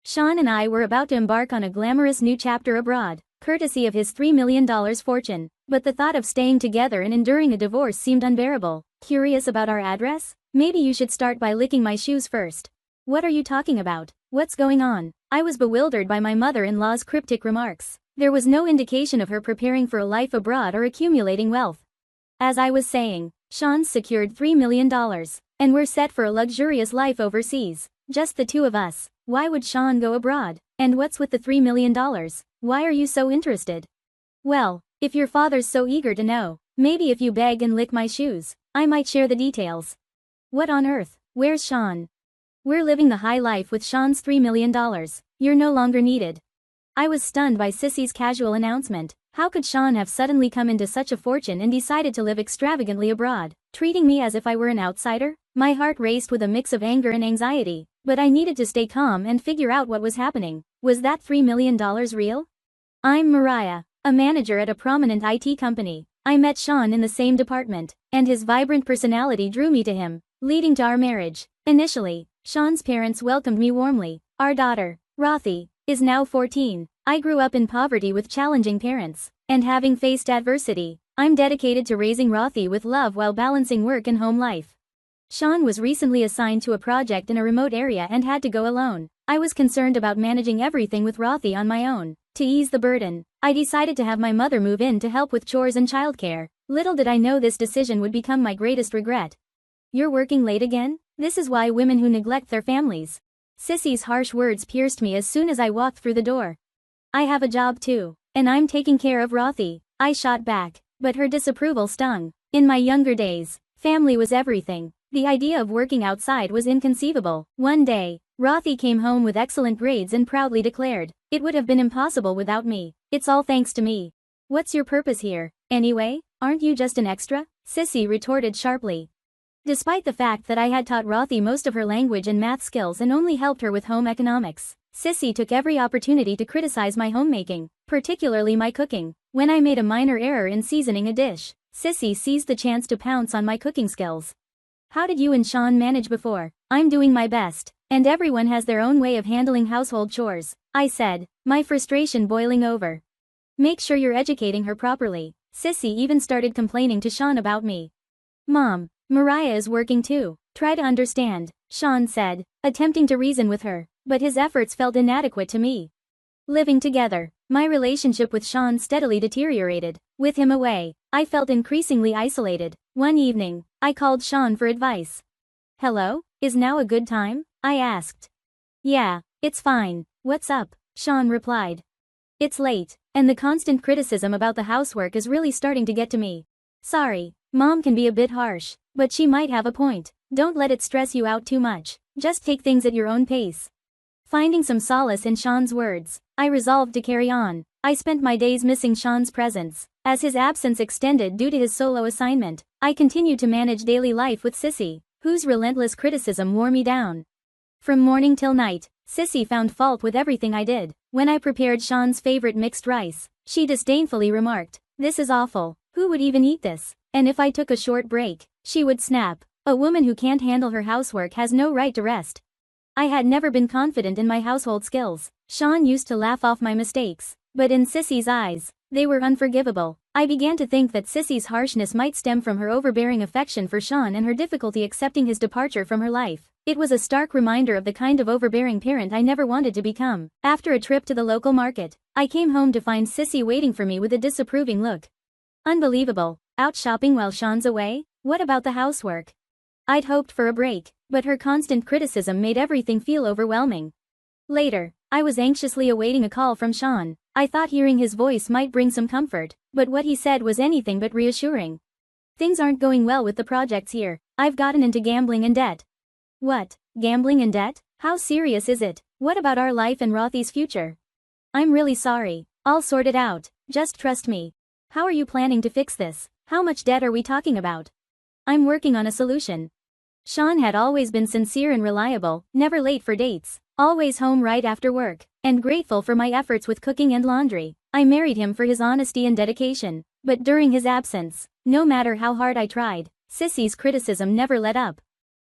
Sean and I were about to embark on a glamorous new chapter abroad, courtesy of his $3 million fortune, but the thought of staying together and enduring a divorce seemed unbearable. Curious about our address? Maybe you should start by licking my shoes first. What are you talking about? What's going on? I was bewildered by my mother-in-law's cryptic remarks. There was no indication of her preparing for a life abroad or accumulating wealth. As I was saying, Sean's secured $3 million, and we're set for a luxurious life overseas. Just the two of us. Why would Sean go abroad? And what's with the $3 million? Why are you so interested? Well, if your father's so eager to know, maybe if you beg and lick my shoes, I might share the details. What on earth? Where's Sean? We're living the high life with Sean's $3 million. You're no longer needed. I was stunned by Sissy's casual announcement. How could Sean have suddenly come into such a fortune and decided to live extravagantly abroad, treating me as if I were an outsider? My heart raced with a mix of anger and anxiety, but I needed to stay calm and figure out what was happening. Was that $3 million real? I'm Mariah, a manager at a prominent IT company. I met Sean in the same department, and his vibrant personality drew me to him, leading to our marriage. Initially, Sean's parents welcomed me warmly. Our daughter, Rothy, is now 14. I grew up in poverty with challenging parents, and having faced adversity, I'm dedicated to raising Rothy with love while balancing work and home life. Sean was recently assigned to a project in a remote area and had to go alone. I was concerned about managing everything with Rothy on my own. To ease the burden, I decided to have my mother move in to help with chores and childcare. Little did I know this decision would become my greatest regret. You're working late again? This is why women who neglect their families. Sissy's harsh words pierced me as soon as I walked through the door. I have a job too, and I'm taking care of Rothy. I shot back, but her disapproval stung. In my younger days, family was everything. The idea of working outside was inconceivable. One day, Rothy came home with excellent grades and proudly declared, "It would have been impossible without me. It's all thanks to me." What's your purpose here, anyway? Aren't you just an extra? Sissy retorted sharply. Despite the fact that I had taught Rothy most of her language and math skills and only helped her with home economics, Sissy took every opportunity to criticize my homemaking, particularly my cooking. When I made a minor error in seasoning a dish, Sissy seized the chance to pounce on my cooking skills. How did you and Sean manage before? I'm doing my best, and everyone has their own way of handling household chores, I said, my frustration boiling over. Make sure you're educating her properly. Sissy even started complaining to Sean about me. Mom, Mariah is working too. Try to understand, Sean said, attempting to reason with her, but his efforts felt inadequate to me. Living together, my relationship with Sean steadily deteriorated. With him away, I felt increasingly isolated. One evening, I called Sean for advice. Hello, is now a good time? I asked. Yeah, it's fine. What's up? Sean replied. It's late, and the constant criticism about the housework is really starting to get to me. Sorry, Mom can be a bit harsh, but she might have a point. Don't let it stress you out too much. Just take things at your own pace. Finding some solace in Sean's words, I resolved to carry on. I spent my days missing Sean's presence. As his absence extended due to his solo assignment, I continued to manage daily life with Sissy, whose relentless criticism wore me down. From morning till night, Sissy found fault with everything I did. When I prepared Sean's favorite mixed rice, she disdainfully remarked, "This is awful. Who would even eat this?" And if I took a short break, she would snap, "A woman who can't handle her housework has no right to rest." I had never been confident in my household skills. Sean used to laugh off my mistakes, but in Sissy's eyes, they were unforgivable. I began to think that Sissy's harshness might stem from her overbearing affection for Sean and her difficulty accepting his departure from her life. It was a stark reminder of the kind of overbearing parent I never wanted to become. After a trip to the local market, I came home to find Sissy waiting for me with a disapproving look. Unbelievable. Out shopping while Sean's away? What about the housework? I'd hoped for a break, but her constant criticism made everything feel overwhelming. Later, I was anxiously awaiting a call from Sean. I thought hearing his voice might bring some comfort, but what he said was anything but reassuring. Things aren't going well with the projects here. I've gotten into gambling and debt. What? Gambling and debt? How serious is it? What about our life and Rothy's future? I'm really sorry. I'll sort it out. Just trust me. How are you planning to fix this? How much debt are we talking about? I'm working on a solution. Sean had always been sincere and reliable, never late for dates, always home right after work, and grateful for my efforts with cooking and laundry. I married him for his honesty and dedication, but during his absence, no matter how hard I tried, Sissy's criticism never let up.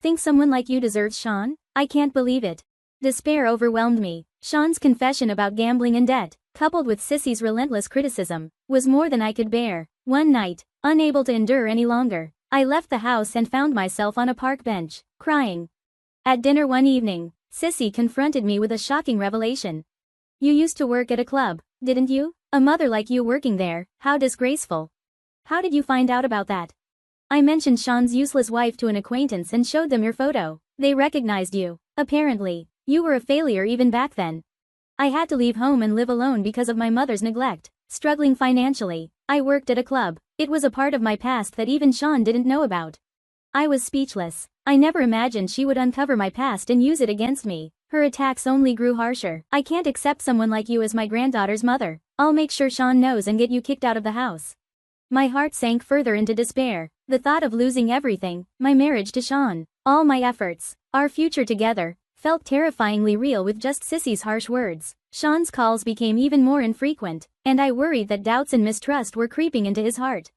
Think someone like you deserves Sean? I can't believe it. Despair overwhelmed me. Sean's confession about gambling and debt, coupled with Sissy's relentless criticism, was more than I could bear. One night, unable to endure any longer, I left the house and found myself on a park bench, crying. At dinner one evening, Sissy confronted me with a shocking revelation. You used to work at a club, didn't you? A mother like you working there, how disgraceful. How did you find out about that? I mentioned Sean's useless wife to an acquaintance and showed them your photo. They recognized you. Apparently, you were a failure even back then. I had to leave home and live alone because of my mother's neglect. Struggling financially, I worked at a club. It was a part of my past that even Sean didn't know about. I was speechless. I never imagined she would uncover my past and use it against me. Her attacks only grew harsher. I can't accept someone like you as my granddaughter's mother. I'll make sure Sean knows and get you kicked out of the house. My heart sank further into despair. The thought of losing everything, my marriage to Sean, all my efforts, our future together, felt terrifyingly real with just Sissy's harsh words. Sean's calls became even more infrequent, and I worried that doubts and mistrust were creeping into his heart.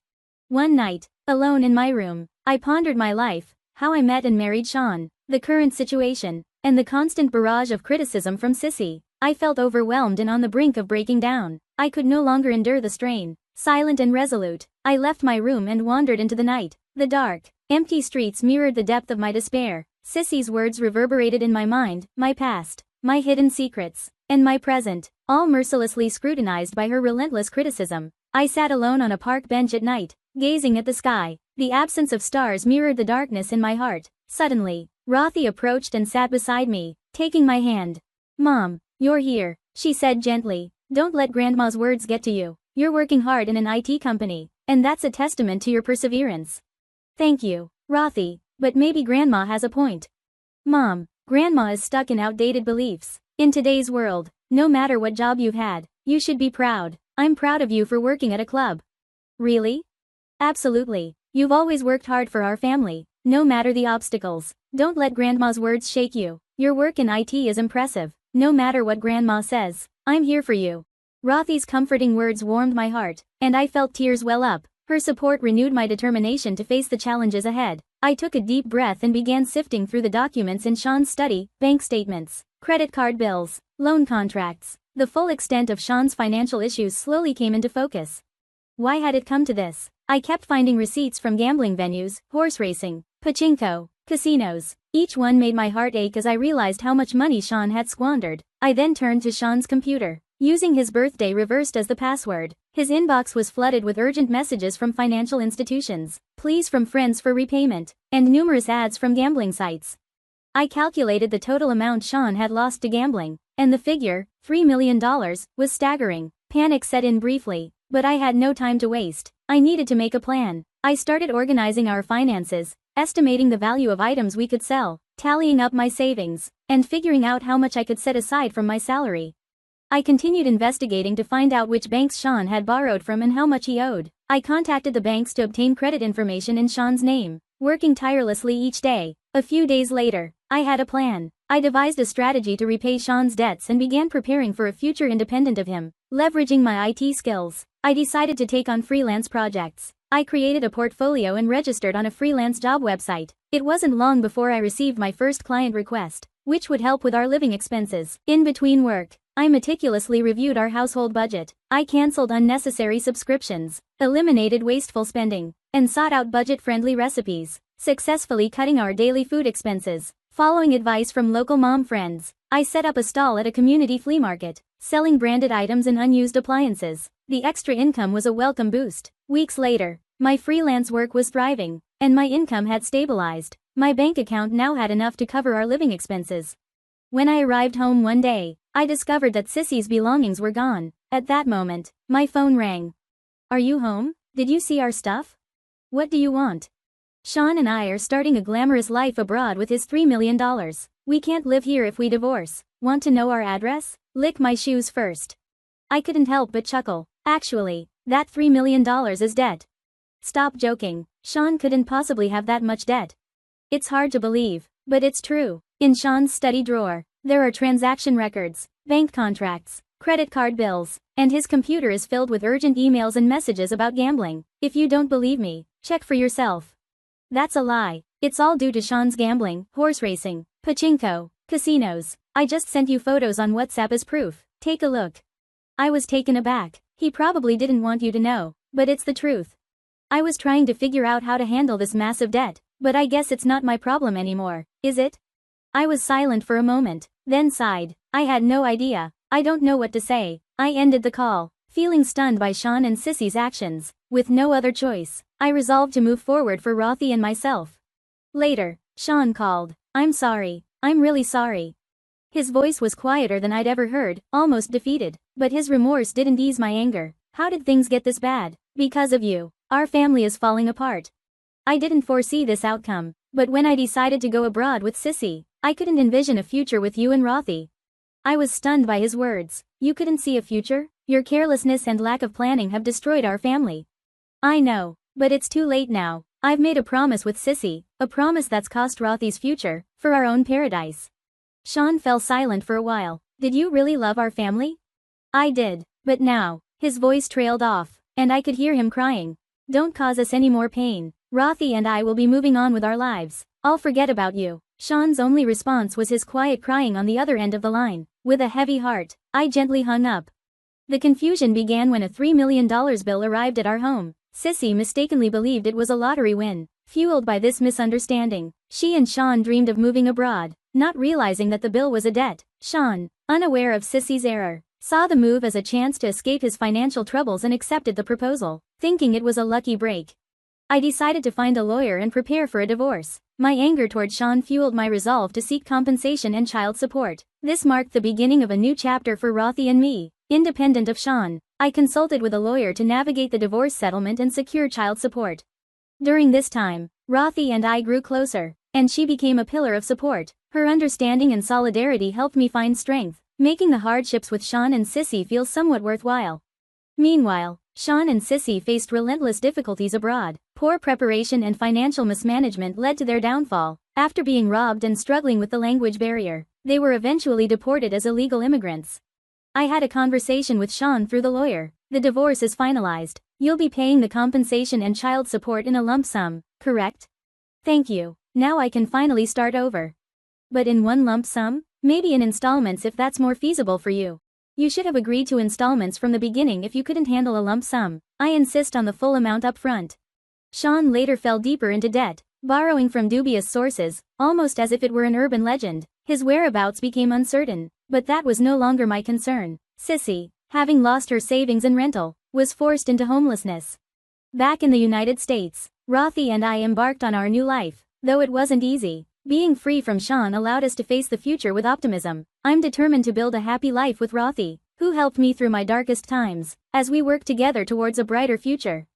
One night, alone in my room, I pondered my life, how I met and married Sean, the current situation, and the constant barrage of criticism from Sissy. I felt overwhelmed and on the brink of breaking down. I could no longer endure the strain. Silent and resolute, I left my room and wandered into the night. The dark, empty streets mirrored the depth of my despair. Sissy's words reverberated in my mind, my past, my hidden secrets, and my present, all mercilessly scrutinized by her relentless criticism. I sat alone on a park bench at night, gazing at the sky. The absence of stars mirrored the darkness in my heart. Suddenly, Rothy approached and sat beside me, taking my hand. Mom, you're here, she said gently. Don't let Grandma's words get to you. You're working hard in an IT company, and that's a testament to your perseverance. Thank you, Rothy, but maybe Grandma has a point. Mom, Grandma is stuck in outdated beliefs. In today's world, no matter what job you've had, you should be proud. I'm proud of you for working at a club. Really? Absolutely. You've always worked hard for our family, no matter the obstacles. Don't let Grandma's words shake you. Your work in IT is impressive. No matter what Grandma says, I'm here for you. Rothy's comforting words warmed my heart, and I felt tears well up. Her support renewed my determination to face the challenges ahead. I took a deep breath and began sifting through the documents in Sean's study, bank statements, credit card bills, loan contracts. The full extent of Sean's financial issues slowly came into focus. Why had it come to this? I kept finding receipts from gambling venues, horse racing, pachinko, casinos. Each one made my heart ache as I realized how much money Sean had squandered. I then turned to Sean's computer, using his birthday reversed as the password. His inbox was flooded with urgent messages from financial institutions, pleas from friends for repayment, and numerous ads from gambling sites. I calculated the total amount Sean had lost to gambling, and the figure, $3 million, was staggering. Panic set in briefly, but I had no time to waste. I needed to make a plan. I started organizing our finances, estimating the value of items we could sell, tallying up my savings, and figuring out how much I could set aside from my salary. I continued investigating to find out which banks Sean had borrowed from and how much he owed. I contacted the banks to obtain credit information in Sean's name, working tirelessly each day. A few days later, I had a plan. I devised a strategy to repay Sean's debts and began preparing for a future independent of him. Leveraging my IT skills, I decided to take on freelance projects. I created a portfolio and registered on a freelance job website. It wasn't long before I received my first client request, which would help with our living expenses. In between work, I meticulously reviewed our household budget. I canceled unnecessary subscriptions, eliminated wasteful spending, and sought out budget-friendly recipes, successfully cutting our daily food expenses. Following advice from local mom friends, I set up a stall at a community flea market, selling branded items and unused appliances. The extra income was a welcome boost. Weeks later, my freelance work was thriving, and my income had stabilized. My bank account now had enough to cover our living expenses. When I arrived home one day, I discovered that Sissy's belongings were gone. At that moment, my phone rang. Are you home? Did you see our stuff? What do you want? Sean and I are starting a glamorous life abroad with his $3 million. We can't live here if we divorce. Want to know our address? Lick my shoes first. I couldn't help but chuckle. Actually, that $3 million is debt. Stop joking. Sean couldn't possibly have that much debt. It's hard to believe, but it's true. In Sean's study drawer, there are transaction records, bank contracts, credit card bills, and his computer is filled with urgent emails and messages about gambling. If you don't believe me, check for yourself. That's a lie. It's all due to Sean's gambling, horse racing, pachinko, Casinos. I just sent you photos on WhatsApp as proof. Take a look. I was taken aback. He probably didn't want you to know, but it's the truth. I was trying to figure out how to handle this massive debt, but I guess it's not my problem anymore, is it? I was silent for a moment, then sighed. I had no idea. I don't know what to say. I ended the call, feeling stunned by Sean and Sissy's actions. With no other choice, I resolved to move forward for Rothy and myself. Later, Sean called. I'm sorry. I'm really sorry. His voice was quieter than I'd ever heard, almost defeated, but his remorse didn't ease my anger. How did things get this bad? Because of you. Our family is falling apart. I didn't foresee this outcome, but when I decided to go abroad with Sissy, I couldn't envision a future with you and Rothy. I was stunned by his words. You couldn't see a future? Your carelessness and lack of planning have destroyed our family. I know, but it's too late now. I've made a promise with Sissy, a promise that's cost Rothy's future, for our own paradise. Sean fell silent for a while. Did you really love our family? I did, but now, his voice trailed off, and I could hear him crying. Don't cause us any more pain. Rothy and I will be moving on with our lives. I'll forget about you. Sean's only response was his quiet crying on the other end of the line. With a heavy heart, I gently hung up. The confusion began when a $3 million bill arrived at our home. Sissy mistakenly believed it was a lottery win. Fueled by this misunderstanding, she and Sean dreamed of moving abroad, not realizing that the bill was a debt. Sean, unaware of Sissy's error, saw the move as a chance to escape his financial troubles and accepted the proposal, thinking it was a lucky break. I decided to find a lawyer and prepare for a divorce. My anger toward Sean fueled my resolve to seek compensation and child support. This marked the beginning of a new chapter for Rothy and me. Independent of Sean, I consulted with a lawyer to navigate the divorce settlement and secure child support. During this time, Rothy and I grew closer, and she became a pillar of support. Her understanding and solidarity helped me find strength, making the hardships with Sean and Sissy feel somewhat worthwhile. Meanwhile, Sean and Sissy faced relentless difficulties abroad. Poor preparation and financial mismanagement led to their downfall. After being robbed and struggling with the language barrier, they were eventually deported as illegal immigrants. I had a conversation with Sean through the lawyer. The divorce is finalized. You'll be paying the compensation and child support in a lump sum, correct? Thank you. Now I can finally start over. But in one lump sum? Maybe in installments if that's more feasible for you. You should have agreed to installments from the beginning if you couldn't handle a lump sum. I insist on the full amount up front. Sean later fell deeper into debt, borrowing from dubious sources, almost as if it were an urban legend. His whereabouts became uncertain, but that was no longer my concern. Sissy, having lost her savings and rental, was forced into homelessness. Back in the United States, Rothy and I embarked on our new life, though it wasn't easy. Being free from Sean allowed us to face the future with optimism. I'm determined to build a happy life with Rothy, who helped me through my darkest times, as we work together towards a brighter future.